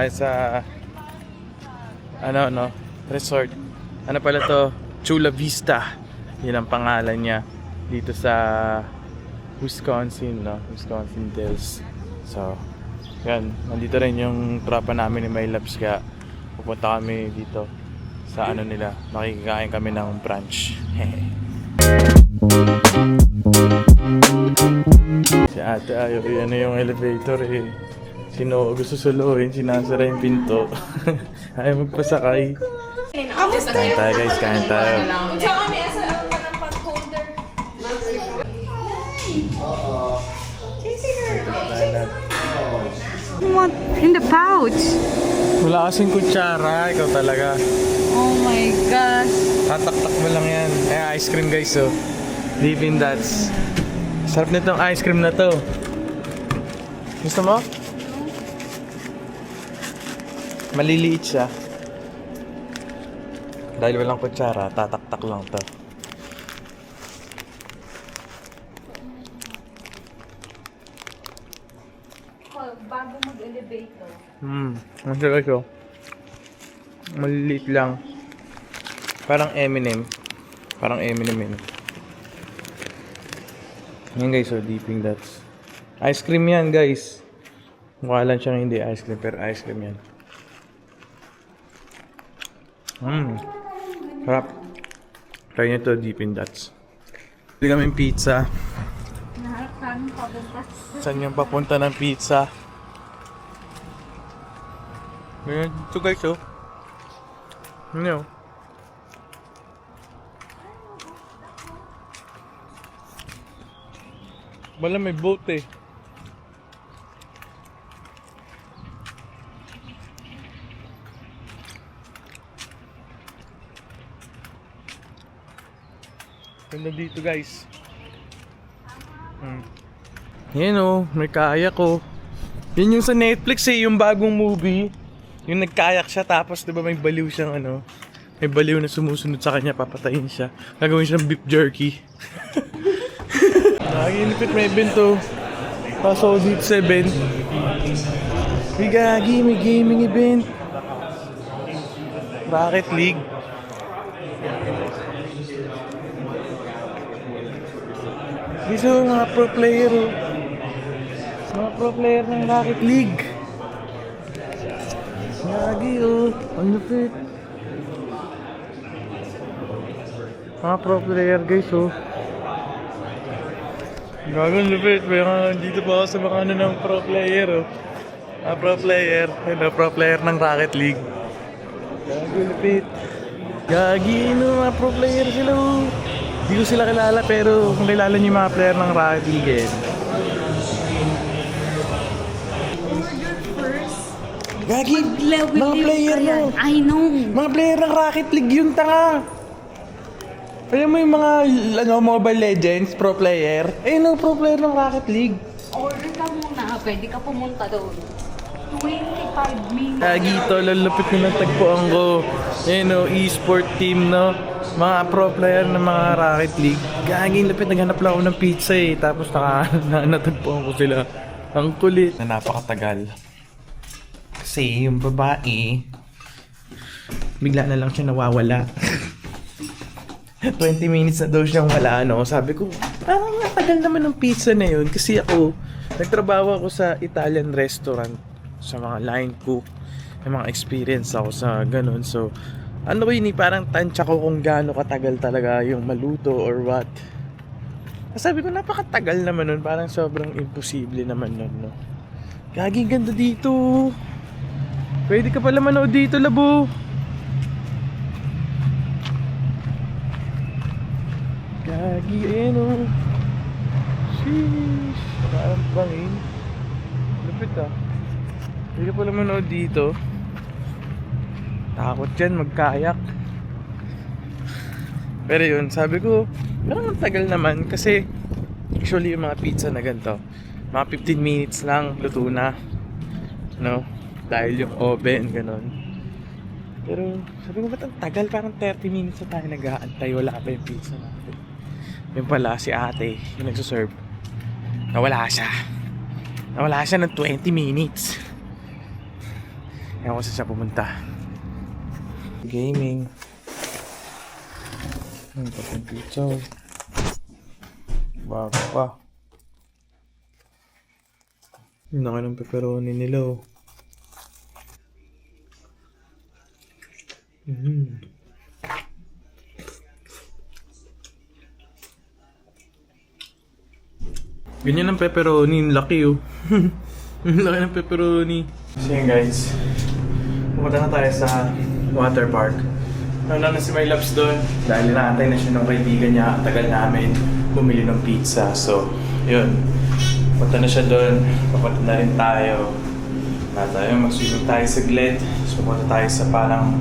tayo sa resort. Ano pala to? Chula Vista. Yun ang pangalan niya dito sa Wisconsin, no? Wisconsin Dells. So, yan. Nandito rin yung tropa namin ni My Labs, kaya pupunta kami dito sa ano nila. Makikikain kami ng brunch. Si ate ayaw, ano yung elevator eh. Sino gusto suluhin, sinasara yung pinto. Ayaw magpasakay. Kain tayo guys, kain tayo. What? In the pouch? Wala kasing kutsara, ikaw talaga. Oh my gosh. Tatak-tak mo lang yan. Ice cream guys, oh. Dippin' Dots. Sarap nitong ice cream na to. Gusto mo? Maliliit siya. Dahil walang kutsara, tatak-tak lang to. Bago mag-elevator. Ang sarap ito. Maliliit lang. Parang M&M. Parang M&M yun. Yan guys, so Dippin' Dots. Ice cream yan guys. Mukha lang siyang hindi ice cream, pero ice cream yan. Sarap. Try nyo to, Dippin' Dots. Bili kami pizza. Naharap kami papunta. Saan yung papunta ng pizza? Ganyan, ito guys, oh. Ano? Wala, may boat eh. Ganda dito guys. Yan oh, may kayak oh. Yan yung sa Netflix eh, yung bagong movie. Yung nagkayak siya tapos diba may baliw siyang ano. May baliw na sumusunod sa kanya, papatayin siya. Gagawin siyang beef jerky. Naginipit may event to. Paso dito sa event. May gagi, may gaming event. Rocket League. Gusto mga pro player oh. Mga pro player ng Rocket League. Gagi oh. Ang lupit. Mga pro player guys oh. Gagawin lupit. Kaya dito pa ako sa mga ano ng pro player oh. Mga pro player. Ano, pro player ng Rocket League. Gagi lupit. Gagi no, mga pro player sila oh. Hindi ko sila kilala pero kung kilala niyo yung mga player ng Rocket League eh. Gagi, mga player no. I know. Mga player ng Rocket League yun, tanga. Alam mo yung mga Mobile Legends, pro player? Eh no, pro player ng Rocket League. Order ka muna. Pwede ka pumunta doon. 25 minutes. Gagi, ito, lalapit na tagpuan ko. Eh no, e-sport team no. Mga pro player ng mga Rocket League. Gagi, lapit, naghanap lang ako ng pizza eh. Tapos natagpuan ko sila. Ang kulit. Na napakatagal. Kasi yung babae, bigla na lang siya nawawala. 20 minutes na daw siyang wala, no? Sabi ko, parang natagal naman ng pizza na yun. Kasi ako, nagtrabaho ako sa Italian restaurant. Sa mga line cook. May mga experience ako sa ganun. So, ano ko yun, parang tansya ko kung gaano katagal talaga yung maluto or what. Sabi ko, napakatagal naman nun. Parang sobrang imposible naman nun, no? Gagi, ganda dito. Pwede ka pala manood dito, labo. Gagi, ayan o. Sheesh. Parang bangin. Lupit ah. Pwede ka pala manood dito. Takot yan, magkayak. Pero yun, sabi ko, parang ang tagal naman kasi actually yung mga pizza na ganito, mga 15 minutes lang, luto na. No? Dahil yung oven, ganun. Pero sabi ko, ba't ang tagal? Parang 30 minutes na tayo nag-aantay, wala pa yung pizza natin. Yung pala, si ate, yung nagsuserve, nawala siya ng 20 minutes. Ewan ko saan siya pumunta. Gaming. Ito pang pizza. Bago pa. Ang laki ng pepperoni nila oh. Ganyan ang pepperoni, ang laki oh. Ang laki ng pepperoni. So yun guys, pumunta na tayo sa water park. Nauna na si My Loves doon dahil inaantay na siya ng kaibigan niya. Ang tagal namin bumili ng pizza. So, yun. Punta na siya doon. Papunta na rin tayo. Mag-swimming tayo saglit. So, pupunta tayo sa parang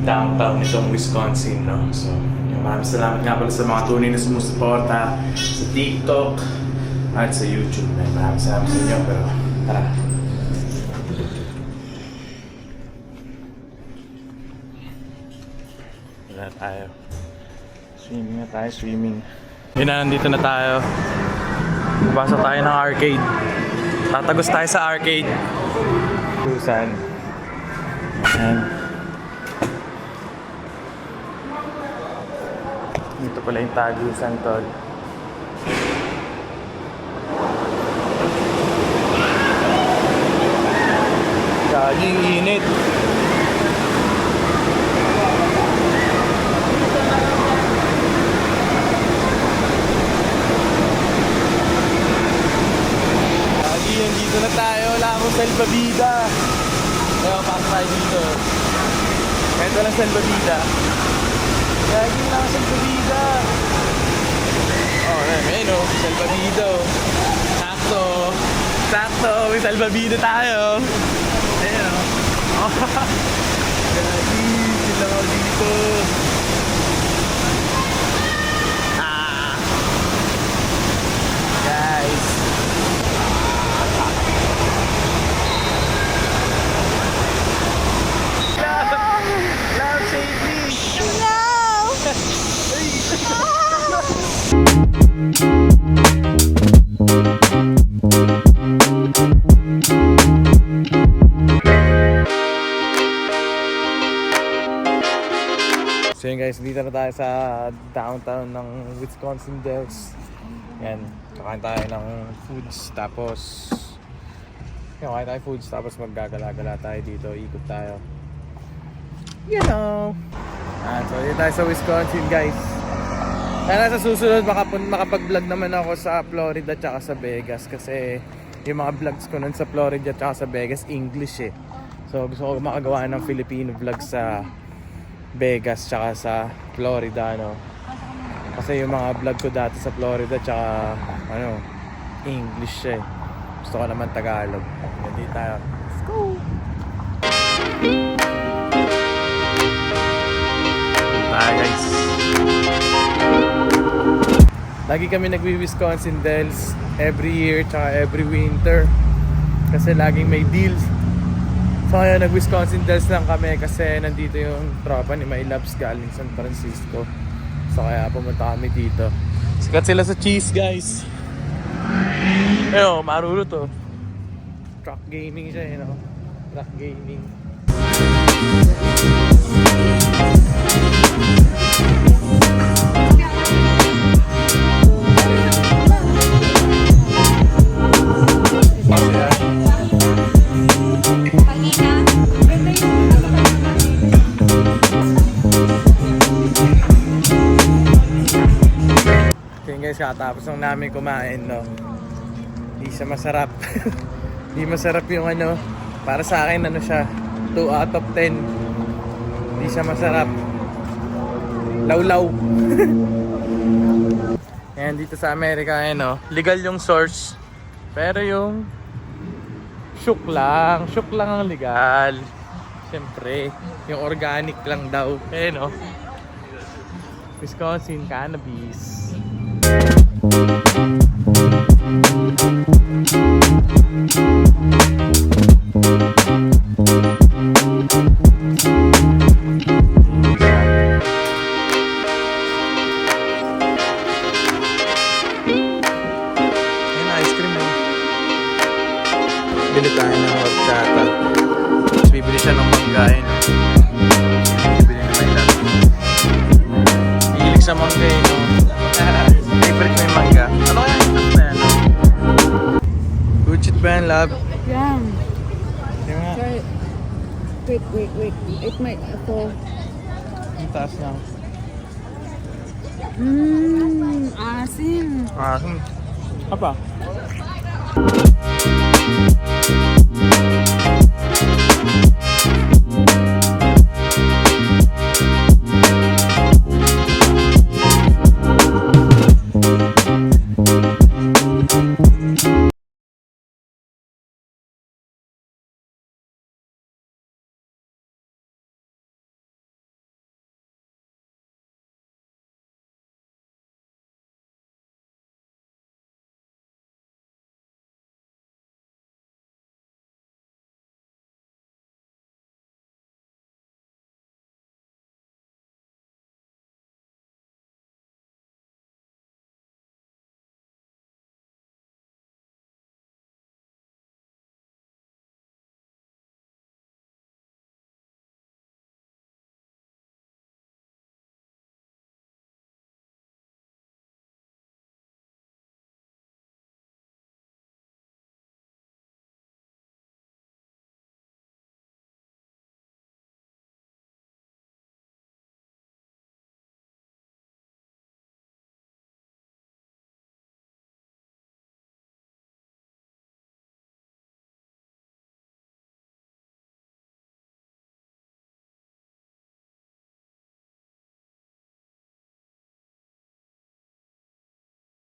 downtown nitong Wisconsin, no? So, maraming salamat nga pala sa mga tunay na sumusuporta sa TikTok at sa YouTube. Maraming salamat sa inyo. Pero, tara. Wala tayo. Swimming na tayo, swimming. Yun na, nandito na tayo. Papasok tayo ng arcade. Tatagos tayo sa arcade. Susan. Ayan. Dito pala yung tagusan, tol. Gaging init. Dito na tayo, wala akong salbabida. Kaya pasok tayo dito. Kahit walang salbabida. Lagi na ako salbabida. Oh, ayun o, salbabida. Sakto. Sakto, may salbabida tayo. Ayun o. Lagi, sila ako dito. Guys. Love safely. So yun guys, dito na tayo sa downtown ng Wisconsin Dells. Yan, kakain tayo ng foods tapos maggagala-gala tayo dito, ikot tayo. You know. So dito tayo sa Wisconsin guys. Kaya sa susunod makapag-vlog naman ako sa Florida tsaka sa Vegas kasi yung mga vlogs ko nun sa Florida tsaka sa Vegas English eh. So gusto ko makagawa ng Filipino vlog sa Vegas tsaka sa Florida, no? Kasi yung mga vlog ko dati sa Florida tsaka English eh. Gusto ko naman Tagalog. Hindi tayo. Let's go! Guys. Lagi kami nagwi-Wisconsin Dells every year tsaka every winter kasi laging may deals. So kaya nag-Wisconsin Dells lang kami kasi nandito yung tropa ni My Loves galing San Francisco. So kaya pumunta kami dito. Sikat sila sa cheese guys. Ayun, maruro to. Truck gaming siya, you know? Truck gaming. Okay guys, katapos lang namin kumain, no? Hindi siya masarap. Hindi masarap yung para sa akin siya 2 out of 10. Hindi siya masarap. Lawlaw. Ayan, dito sa Amerika, legal yung source. Pero yung shook lang ang legal. Siyempre, yung organic lang daw. Ayan, Wisconsin cannabis. Bili tayo ng horchata. Tapos bibili sa mangga eh, no? Favorite mo yung mangga. Ano kaya yung fruit na yan? Good shit ba yan, love? Yan. Yung nga. Try it. Wait. It might fall. Ang taas na. Asim. Apa?